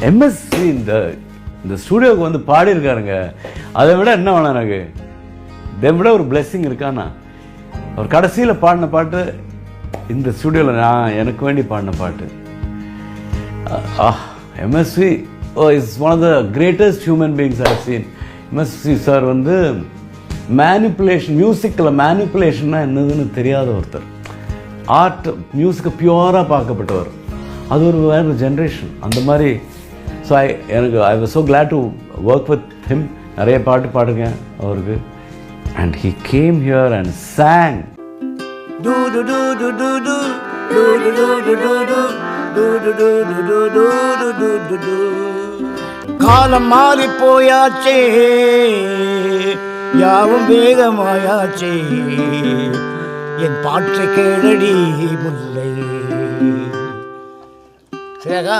MSc இந்த ஸ்டூடியோவுக்கு வந்து பாடியிருக்காருங்க. அதை விட என்ன வேணும் எனக்கு? இதை விட ஒரு பிளெஸ்ஸிங் இருக்காண்ணா. அவர் கடைசியில் பாடின பாட்டு இந்த ஸ்டூடியோவில் நான் எனக்கு வேண்டி பாடின பாட்டு. MSC is one of the greatest human beings I have seen. MSC sir வந்து மேனிப்புலேஷன், மியூசிக்கில் மேனிப்புலேஷன்னா என்னதுன்னு தெரியாத ஒருத்தர். ஆர்ட் மியூசிக்கை பியூராக பார்க்கப்பட்டவர். அது ஒரு வேறு ஜென்ரேஷன் அந்த மாதிரி. So I was so glad to work with him. நிறைய பாட்டு பாடுங்க அவருக்கு. And he came here and song. காலம் மாறி போயாச்சே, யாவும் வேகமாயாச்சே, என் பாட்டை கேளடி முல்லை. சரியாக்கா?